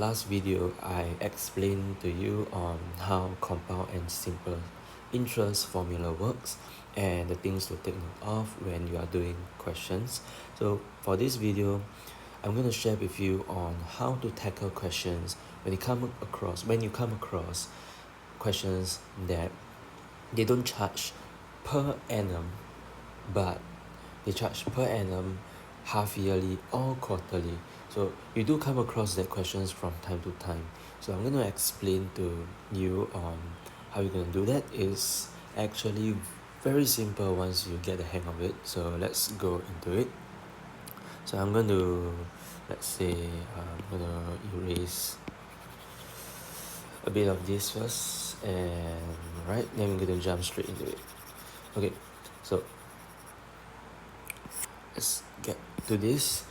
Last video, I explained to you on how compound and simple interest formula works and the things to take note of when you are doing questions. So for this video, I'm going to share with you on how to tackle questions when you come across questions that they don't charge per annum, but they charge per annum, half yearly or quarterly. So you do come across that questions from time to time. So I'm going to explain to you on how you're going to do that. Is actually very simple once you get the hang of it. So let's go into it. So I'm going to, let's say, I'm going to erase a bit of this first, and right, then we're going to jump straight into it. Okay, so let's get to this.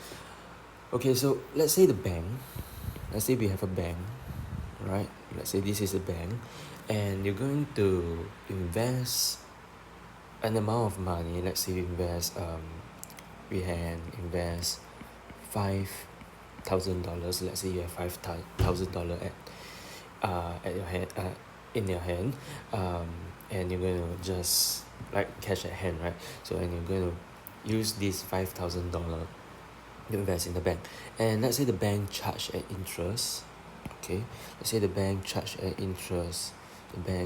Okay, so let's say we have a bank, right? Let's say this is a bank, and you're going to invest an amount of money. Let's say we can invest $5,000. Let's say you have $5,000 at your hand, in your hand, and you're going to just like cash at hand, right? So and you're going to use this $5,000 to invest in the bank, and let's say the bank charge an interest. Okay, let's say the bank charge an interest. Okay,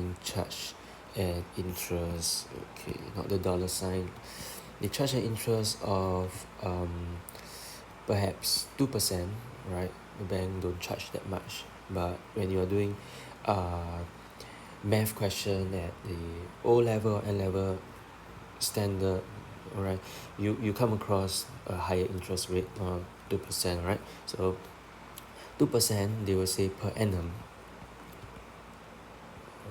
not the dollar sign. They charge an interest of perhaps 2%, right? The bank don't charge that much, but when you are doing math question at the O level or N level standard, alright, you come across a higher interest rate, 2%, right? So 2% they will say per annum.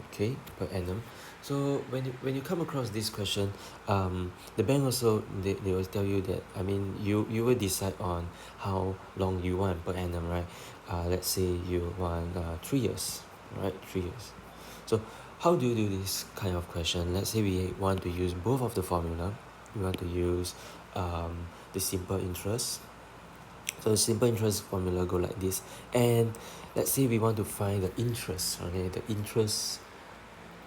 Okay, per annum. So when you come across this question, the bank also they will tell you that, I mean, you will decide on how long you want per annum, right? Let's say you want 3 years, right? 3 years. So how do you do this kind of question? Let's say we want to use both of the formula. We want to use the simple interest. So the simple interest formula go like this, and let's say we want to find the interest, okay, the interest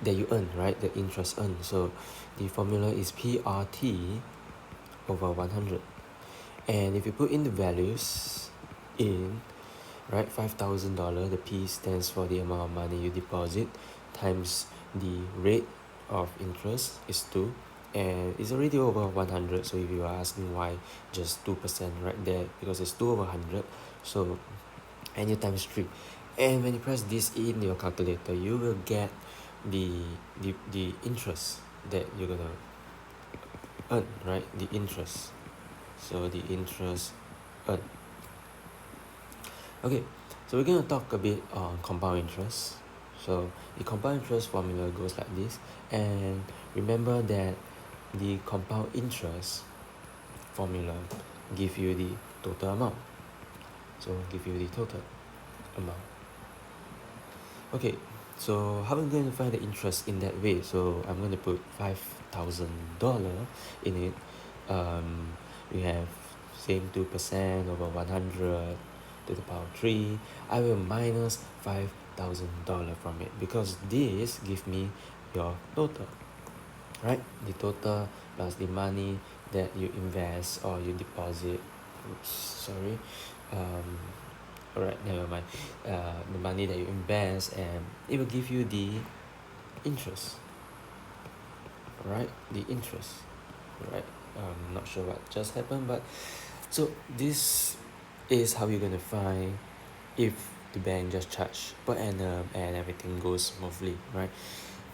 that you earn, right? The interest earned. So the formula is PRT over 100, and if you put in the values in, right, $5,000, the P stands for the amount of money you deposit times the rate of interest is 2, and it's already over 100. So if you are asking why just 2% right there, because it's 2 over 100. So and you times 3, and when you press this in your calculator, you will get the interest that you're gonna earn, right? The interest. So the interest earned. Okay, so we're going to talk a bit on compound interest. So the compound interest formula goes like this, and remember that the compound interest formula give you the total amount. So give you the total amount. Okay, so how am I going to find the interest in that way? So I'm going to put $5,000 in it. We have same 2% over 100 to the power 3. I will minus $5,000 from it, because this give me your total, right? The total plus the money that you invest or you deposit. Oops, sorry. Alright, never mind. The money that you invest, and it will give you the interest. Right, the interest. Right. Not sure what just happened, but so this is how you're gonna find if the bank just charge per annum and everything goes smoothly, right?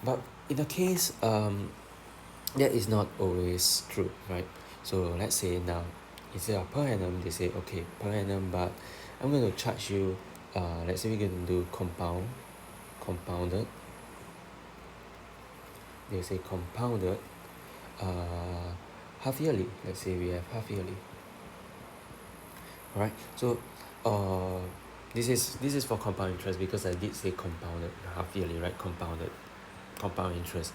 But in the case that is not always true, right? So let's say now instead of per annum, they say okay, per annum, but I'm going to charge you, let's say we're going to do compounded. They say compounded half yearly. Let's say we have half yearly. Alright, so this is for compound interest, because I did say compounded half yearly, right? Compound interest.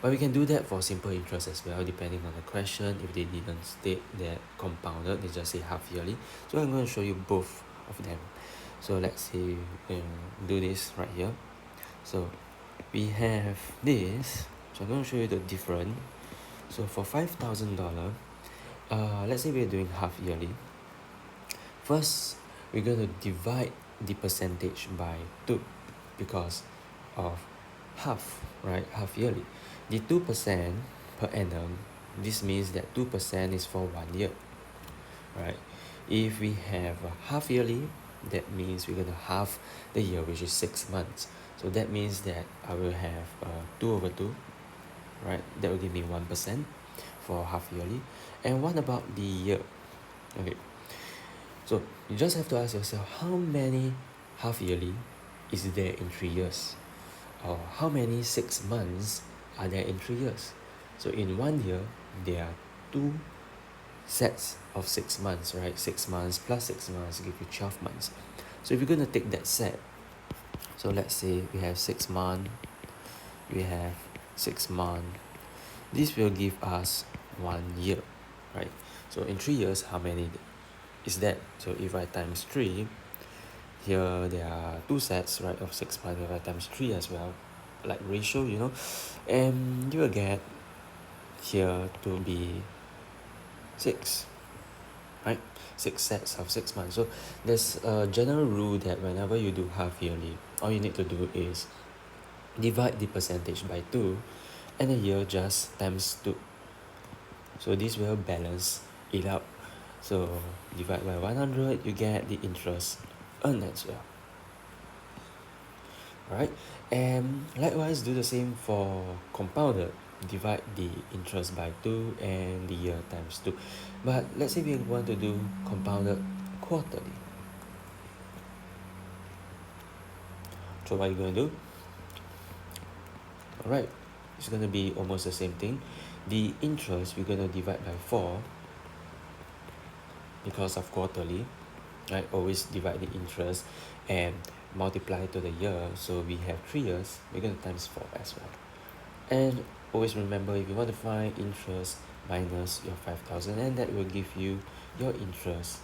But we can do that for simple interest as well, depending on the question. If they didn't state that compounded, they just say half yearly. So I'm going to show you both of them. So let's say you can do this right here. So we have this, so I'm going to show you the difference. So for $5,000, let's say we're doing half yearly. First, we're going to divide the percentage by 2 because of half, right? Half yearly. The 2% per annum, this means that 2% is for 1 year, right? If we have a half yearly, that means we're going to half the year, which is 6 months. So that means that I will have 2 over 2, right? That will give me 1% for half yearly. And what about the year? Okay, so you just have to ask yourself, how many half yearly is there in 3 years? Or how many 6 months are there in 3 years? So in 1 year, there are 2 sets of 6 months, right? 6 months plus 6 months give you 12 months. So if you're going to take that set, so let's say we have 6 months, we have 6 months, this will give us 1 year, right? So in 3 years, how many is that? So if I times 3, here there are 2 sets, right, of 6 months. If I times 3 as well, like ratio, and you will get here to be 6, right? 6 sets of 6 months. So there's a general rule that whenever you do half yearly, all you need to do is divide the percentage by 2 and the year just times 2. So this will balance it out. So divide by 100, you get the interest earned as well. Alright, and likewise do the same for compounded. Divide the interest by 2 and the year times 2. But let's say we want to do compounded quarterly. So what are you going to do? Alright, it's going to be almost the same thing. The interest we're going to divide by 4 because of quarterly, right? Always divide the interest and multiply to the year. So we have 3 years, we're going to times 4 as well. And always remember, if you want to find interest minus your 5,000, and that will give you your interest